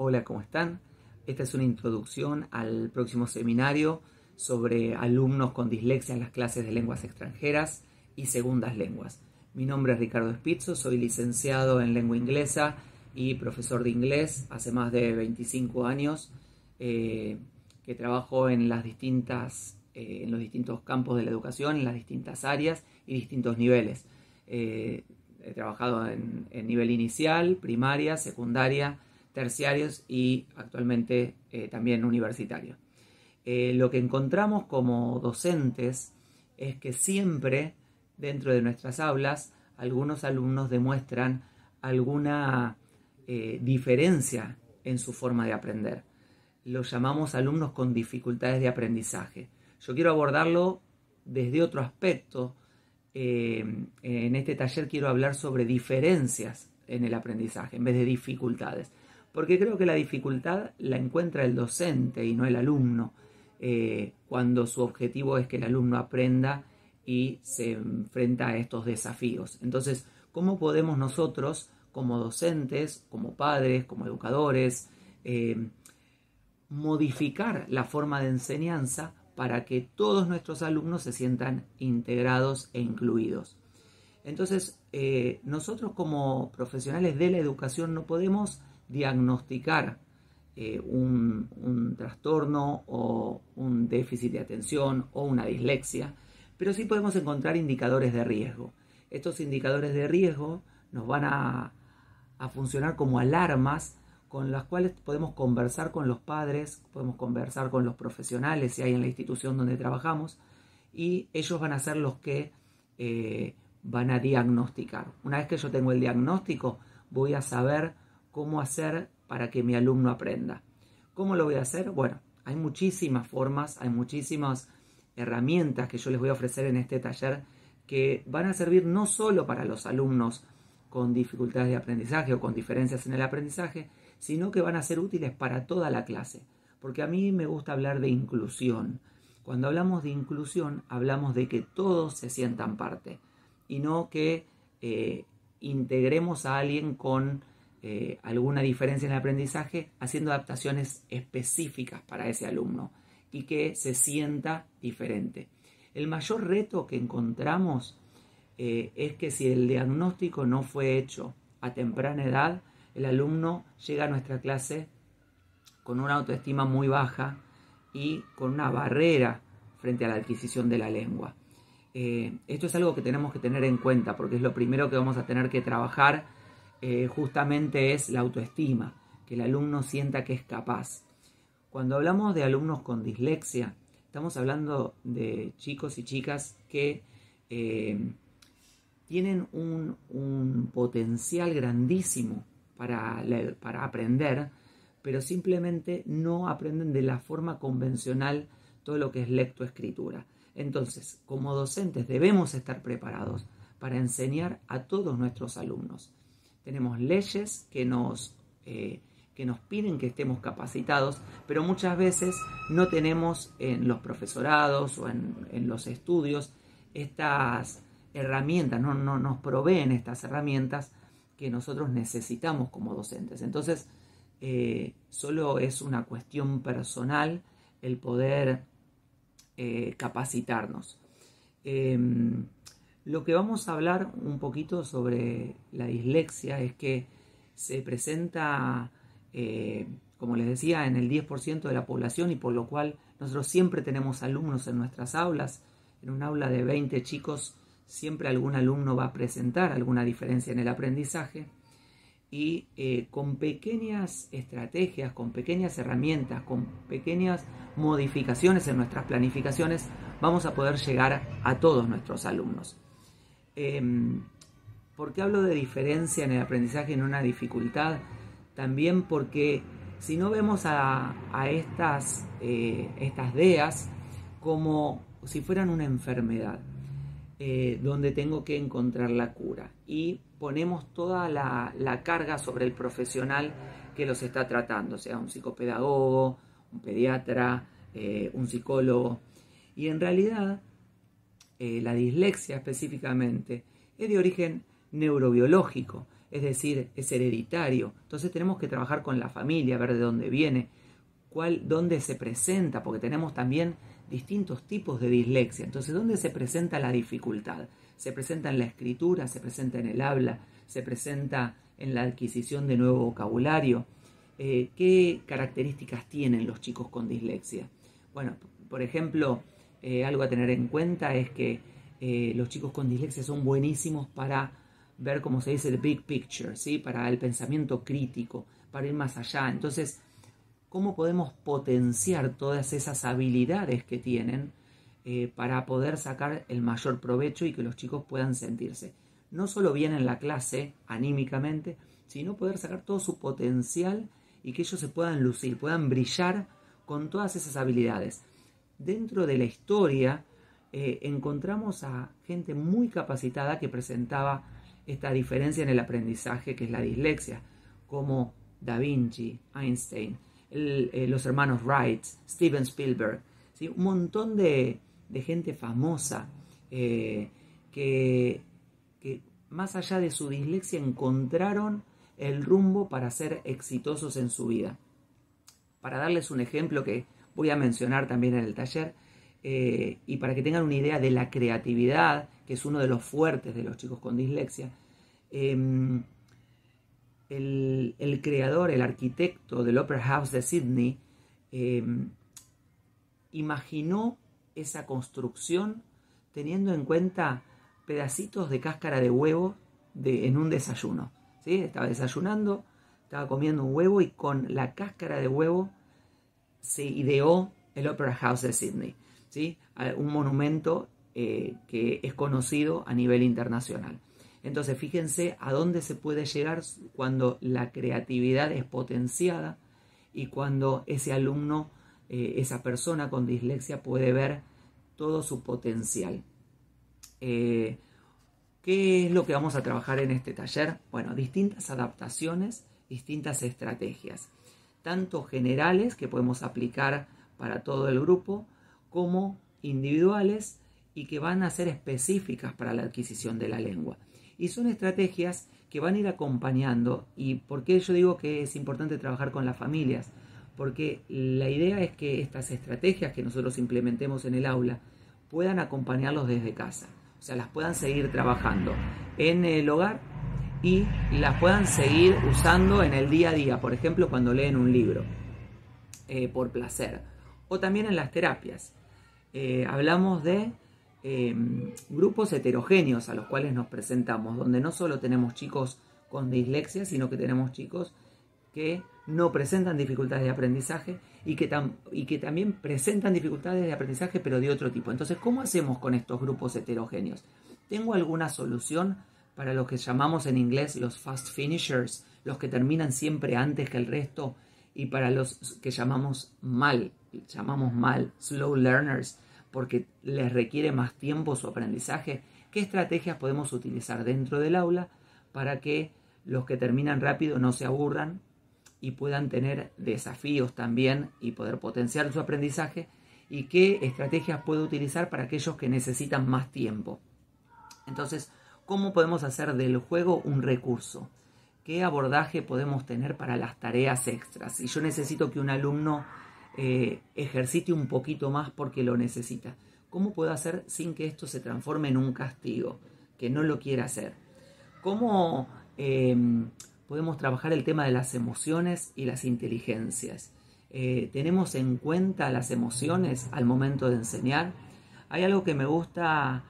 Hola, ¿cómo están? Esta es una introducción al próximo seminario sobre alumnos con dislexia en las clases de lenguas extranjeras y segundas lenguas. Mi nombre es Ricardo Espizzo, soy licenciado en lengua inglesa y profesor de inglés hace más de 25 años que trabajo en los distintos campos de la educación, en las distintas áreas y distintos niveles. He trabajado en nivel inicial, primaria, secundaria, terciarios y actualmente también universitario. Lo que encontramos como docentes es que siempre dentro de nuestras aulas algunos alumnos demuestran alguna diferencia en su forma de aprender. Los llamamos alumnos con dificultades de aprendizaje. Yo quiero abordarlo desde otro aspecto. En este taller quiero hablar sobre diferencias en el aprendizaje en vez de dificultades, porque creo que la dificultad la encuentra el docente y no el alumno, cuando su objetivo es que el alumno aprenda y se enfrenta a estos desafíos. Entonces, ¿cómo podemos nosotros, como docentes, como padres, como educadores, modificar la forma de enseñanza para que todos nuestros alumnos se sientan integrados e incluidos? Entonces, nosotros como profesionales de la educación no podemos diagnosticar un trastorno o un déficit de atención o una dislexia, pero sí podemos encontrar indicadores de riesgo. Estos indicadores de riesgo nos van a funcionar como alarmas con las cuales podemos conversar con los padres, podemos conversar con los profesionales si hay en la institución donde trabajamos, y ellos van a ser los que van a diagnosticar. Una vez que yo tengo el diagnóstico, voy a saber cómo hacer para que mi alumno aprenda. ¿Cómo lo voy a hacer? Bueno, hay muchísimas formas, hay muchísimas herramientas que yo les voy a ofrecer en este taller que van a servir no solo para los alumnos con dificultades de aprendizaje o con diferencias en el aprendizaje, sino que van a ser útiles para toda la clase. Porque a mí me gusta hablar de inclusión. Cuando hablamos de inclusión, hablamos de que todos se sientan parte y no que integremos a alguien con alguna diferencia en el aprendizaje haciendo adaptaciones específicas para ese alumno y que se sienta diferente. El mayor reto que encontramos es que si el diagnóstico no fue hecho a temprana edad, el alumno llega a nuestra clase con una autoestima muy baja y con una barrera frente a la adquisición de la lengua. Esto es algo que tenemos que tener en cuenta porque es lo primero que vamos a tener que trabajar, justamente es la autoestima, que el alumno sienta que es capaz. Cuando hablamos de alumnos con dislexia, estamos hablando de chicos y chicas que tienen un potencial grandísimo para aprender, pero simplemente no aprenden de la forma convencional todo lo que es lectoescritura. Entonces, como docentes debemos estar preparados para enseñar a todos nuestros alumnos. Tenemos leyes que nos piden que estemos capacitados, pero muchas veces no tenemos en los profesorados o en los estudios estas herramientas, no nos proveen estas herramientas que nosotros necesitamos como docentes. Entonces, solo es una cuestión personal el poder capacitarnos. Lo que vamos a hablar un poquito sobre la dislexia es que se presenta, como les decía, en el 10% de la población, y por lo cual nosotros siempre tenemos alumnos en nuestras aulas. En un aula de 20 chicos siempre algún alumno va a presentar alguna diferencia en el aprendizaje, y con pequeñas estrategias, con pequeñas herramientas, con pequeñas modificaciones en nuestras planificaciones vamos a poder llegar a todos nuestros alumnos. ¿Por qué hablo de diferencia en el aprendizaje y no una dificultad? También porque si no vemos a estas DEAs como si fueran una enfermedad, donde tengo que encontrar la cura, y ponemos toda la carga sobre el profesional que los está tratando, sea un psicopedagogo, un pediatra, un psicólogo. Y en realidad la dislexia específicamente es de origen neurobiológico. es decir, es hereditario. Entonces tenemos que trabajar con la familia, ver de dónde viene, dónde se presenta, porque tenemos también distintos tipos de dislexia. Entonces, ¿dónde se presenta la dificultad? Se presenta en la escritura, se presenta en el habla, se presenta en la adquisición de nuevo vocabulario. ¿Qué características tienen los chicos con dislexia? Bueno, por ejemplo, algo a tener en cuenta es que los chicos con dislexia son buenísimos para ver, como se dice, the big picture, ¿sí? Para el pensamiento crítico, para ir más allá. Entonces, ¿cómo podemos potenciar todas esas habilidades que tienen para poder sacar el mayor provecho y que los chicos puedan sentirse no solo bien en la clase, anímicamente, sino poder sacar todo su potencial y que ellos se puedan lucir, puedan brillar con todas esas habilidades? Dentro de la historia encontramos a gente muy capacitada que presentaba esta diferencia en el aprendizaje, que es la dislexia, como Da Vinci, Einstein, los hermanos Wright, Steven Spielberg, ¿sí? Un montón de gente famosa que más allá de su dislexia encontraron el rumbo para ser exitosos en su vida. Para darles un ejemplo que voy a mencionar también en el taller, y para que tengan una idea de la creatividad, que es uno de los fuertes de los chicos con dislexia, el creador, el arquitecto del Opera House de Sydney, imaginó esa construcción teniendo en cuenta pedacitos de cáscara de huevo en un desayuno, ¿sí? Estaba desayunando, estaba comiendo un huevo y con la cáscara de huevo se ideó el Opera House de Sydney, ¿sí? Un monumento que es conocido a nivel internacional. Entonces, fíjense a dónde se puede llegar cuando la creatividad es potenciada y cuando ese alumno, esa persona con dislexia puede ver todo su potencial. ¿Qué es lo que vamos a trabajar en este taller? Bueno, distintas adaptaciones, distintas estrategias, tanto generales que podemos aplicar para todo el grupo, como individuales y que van a ser específicas para la adquisición de la lengua. Y son estrategias que van a ir acompañando. ¿Y por qué yo digo que es importante trabajar con las familias? Porque la idea es que estas estrategias que nosotros implementemos en el aula puedan acompañarlos desde casa. O sea, las puedan seguir trabajando en el hogar y las puedan seguir usando en el día a día. Por ejemplo, cuando leen un libro, por placer. O también en las terapias. Hablamos de grupos heterogéneos a los cuales nos presentamos, donde no solo tenemos chicos con dislexia, sino que tenemos chicos que no presentan dificultades de aprendizaje y que también presentan dificultades de aprendizaje, pero de otro tipo. Entonces, ¿cómo hacemos con estos grupos heterogéneos? ¿Tengo alguna solución para los que llamamos en inglés los fast finishers, los que terminan siempre antes que el resto, y para los que llamamos mal slow learners, porque les requiere más tiempo su aprendizaje? ¿Qué estrategias podemos utilizar dentro del aula para que los que terminan rápido no se aburran y puedan tener desafíos también y poder potenciar su aprendizaje? ¿Y qué estrategias puedo utilizar para aquellos que necesitan más tiempo? Entonces, ¿cómo podemos hacer del juego un recurso? ¿Qué abordaje podemos tener para las tareas extras? Si yo necesito que un alumno ejercite un poquito más porque lo necesita, ¿cómo puedo hacer sin que esto se transforme en un castigo, que no lo quiera hacer? ¿Cómo podemos trabajar el tema de las emociones y las inteligencias? ¿Tenemos en cuenta las emociones al momento de enseñar? Hay algo que me gusta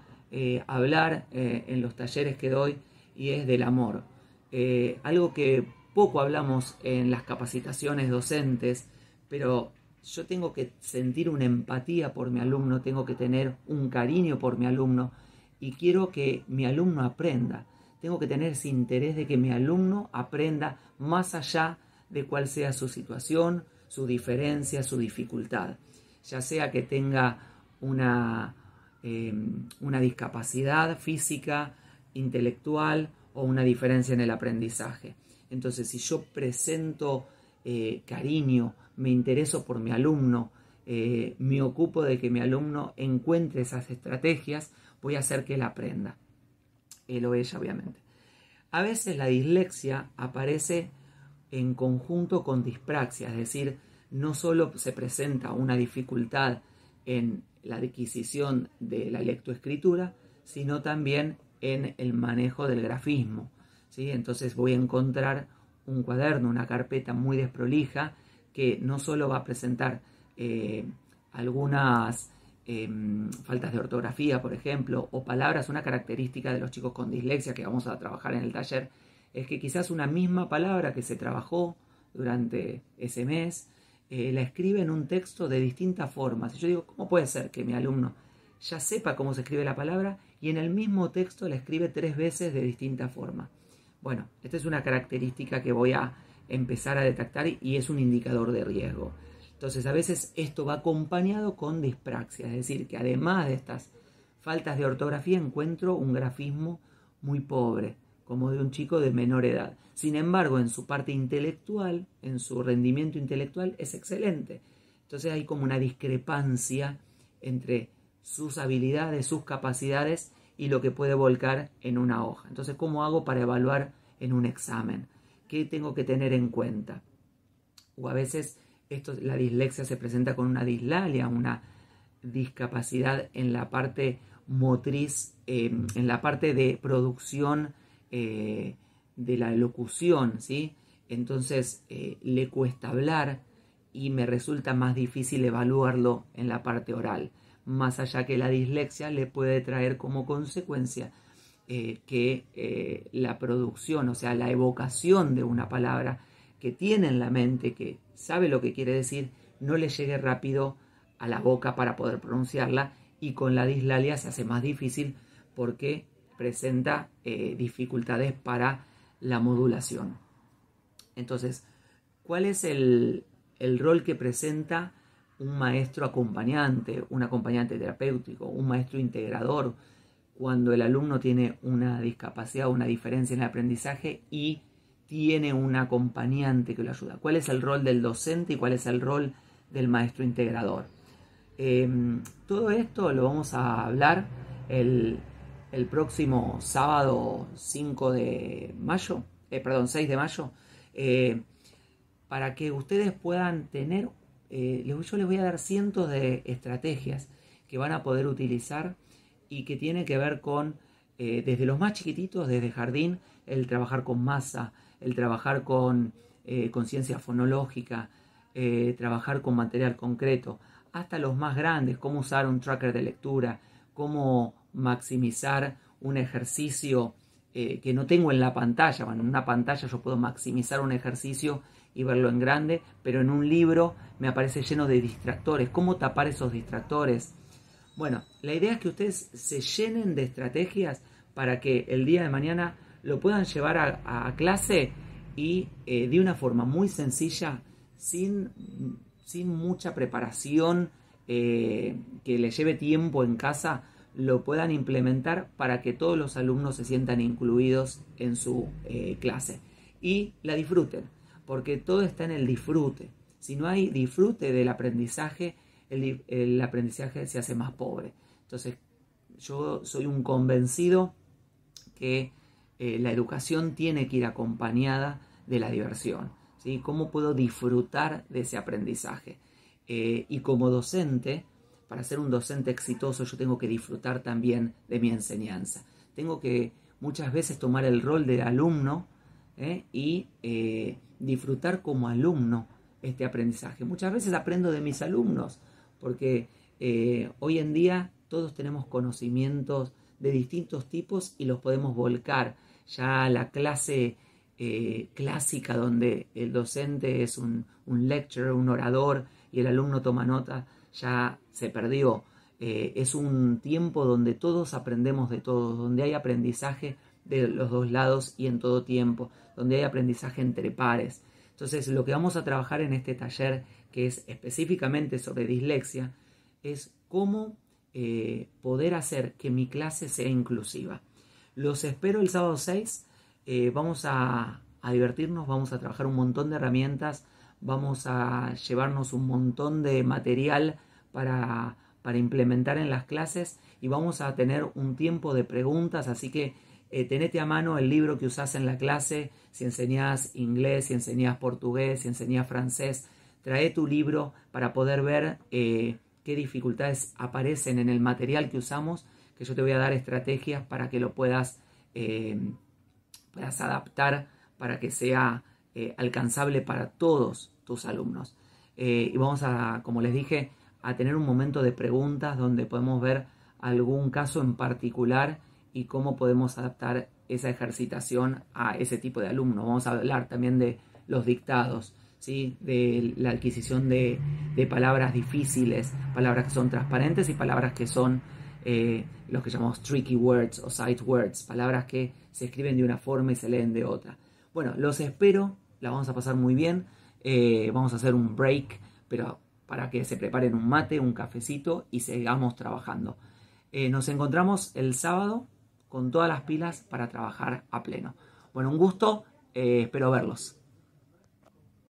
hablar en los talleres que doy, y es del amor. Algo que poco hablamos en las capacitaciones docentes, pero yo tengo que sentir una empatía por mi alumno, tengo que tener un cariño por mi alumno y quiero que mi alumno aprenda. Tengo que tener ese interés de que mi alumno aprenda más allá de cuál sea su situación, su diferencia, su dificultad. Ya sea que tenga una discapacidad física, intelectual o una diferencia en el aprendizaje. Entonces, si yo presento cariño, me intereso por mi alumno, me ocupo de que mi alumno encuentre esas estrategias, voy a hacer que él aprenda. Él o ella, obviamente. A veces la dislexia aparece en conjunto con dispraxia, es decir, no solo se presenta una dificultad en la adquisición de la lectoescritura, sino también en el manejo del grafismo, ¿sí? Entonces voy a encontrar un cuaderno, una carpeta muy desprolija, que no solo va a presentar algunas faltas de ortografía, por ejemplo, o palabras. Una característica de los chicos con dislexia que vamos a trabajar en el taller es que quizás una misma palabra que se trabajó durante ese mes la escribe en un texto de distintas formas. Y yo digo, ¿cómo puede ser que mi alumno ya sepa cómo se escribe la palabra y en el mismo texto la escribe 3 veces de distinta forma? Bueno, esta es una característica que voy a empezar a detectar y es un indicador de riesgo. Entonces, a veces esto va acompañado con dispraxia, es decir, que además de estas faltas de ortografía encuentro un grafismo muy pobre, como de un chico de menor edad. Sin embargo, en su parte intelectual, en su rendimiento intelectual, es excelente. Entonces hay como una discrepancia entre sus habilidades, sus capacidades y lo que puede volcar en una hoja. Entonces, ¿cómo hago para evaluar en un examen? ¿Qué tengo que tener en cuenta? O a veces la dislexia se presenta con una dislalia, una discapacidad en la parte motriz, en la parte de producción de la locución, ¿sí? Entonces le cuesta hablar y me resulta más difícil evaluarlo en la parte oral, más allá que la dislexia le puede traer como consecuencia que la producción, o sea, la evocación de una palabra que tiene en la mente, que sabe lo que quiere decir, no le llegue rápido a la boca para poder pronunciarla, y con la dislalia se hace más difícil porque presenta dificultades para la modulación. Entonces, ¿cuál es el rol que presenta un maestro acompañante, un acompañante terapéutico, un maestro integrador, cuando el alumno tiene una discapacidad, una diferencia en el aprendizaje y tiene un acompañante que lo ayuda? ¿Cuál es el rol del docente y cuál es el rol del maestro integrador? Todo esto lo vamos a hablar el próximo sábado 5 de mayo, 6 de mayo, para que ustedes puedan tener, yo les voy a dar cientos de estrategias que van a poder utilizar y que tienen que ver con, desde los más chiquititos, desde jardín, el trabajar con masa, el trabajar con conciencia fonológica, trabajar con material concreto, hasta los más grandes, cómo usar un tracker de lectura, cómo maximizar un ejercicio que no tengo en la pantalla. Bueno, en una pantalla yo puedo maximizar un ejercicio y verlo en grande, pero en un libro me aparece lleno de distractores. ¿Cómo tapar esos distractores? Bueno, la idea es que ustedes se llenen de estrategias para que el día de mañana lo puedan llevar a clase y de una forma muy sencilla, sin mucha preparación, que les lleve tiempo en casa, lo puedan implementar para que todos los alumnos se sientan incluidos en su clase y la disfruten, porque todo está en el disfrute. Si no hay disfrute del aprendizaje, el aprendizaje se hace más pobre. Entonces, yo soy un convencido que la educación tiene que ir acompañada de la diversión, ¿sí? ¿Cómo puedo disfrutar de ese aprendizaje? Y como docente, para ser un docente exitoso, yo tengo que disfrutar también de mi enseñanza. Tengo que muchas veces tomar el rol del alumno y disfrutar como alumno este aprendizaje. Muchas veces aprendo de mis alumnos, porque hoy en día todos tenemos conocimientos de distintos tipos y los podemos volcar. Ya la clase clásica donde el docente es un lecturer, un orador, y el alumno toma nota, ya se perdió. Es un tiempo donde todos aprendemos de todos, donde hay aprendizaje de los dos lados y en todo tiempo, donde hay aprendizaje entre pares. Entonces, lo que vamos a trabajar en este taller, que es específicamente sobre dislexia, es cómo poder hacer que mi clase sea inclusiva. Los espero el sábado 6. Vamos a divertirnos, vamos a trabajar un montón de herramientas, vamos a llevarnos un montón de material para implementar en las clases y vamos a tener un tiempo de preguntas, así que tenete a mano el libro que usás en la clase, si enseñás inglés, si enseñás portugués, si enseñás francés, trae tu libro para poder ver qué dificultades aparecen en el material que usamos, que yo te voy a dar estrategias para que lo puedas adaptar para que sea alcanzable para todos tus alumnos. Y vamos a, como les dije, a tener un momento de preguntas donde podemos ver algún caso en particular y cómo podemos adaptar esa ejercitación a ese tipo de alumnos. Vamos a hablar también de los dictados, ¿sí? De la adquisición de palabras difíciles, palabras que son transparentes y palabras que son los que llamamos tricky words o sight words, palabras que se escriben de una forma y se leen de otra. Bueno, los espero, la vamos a pasar muy bien, vamos a hacer un break, pero para que se preparen un mate, un cafecito y sigamos trabajando. Nos encontramos el sábado con todas las pilas para trabajar a pleno. Bueno, un gusto, espero verlos.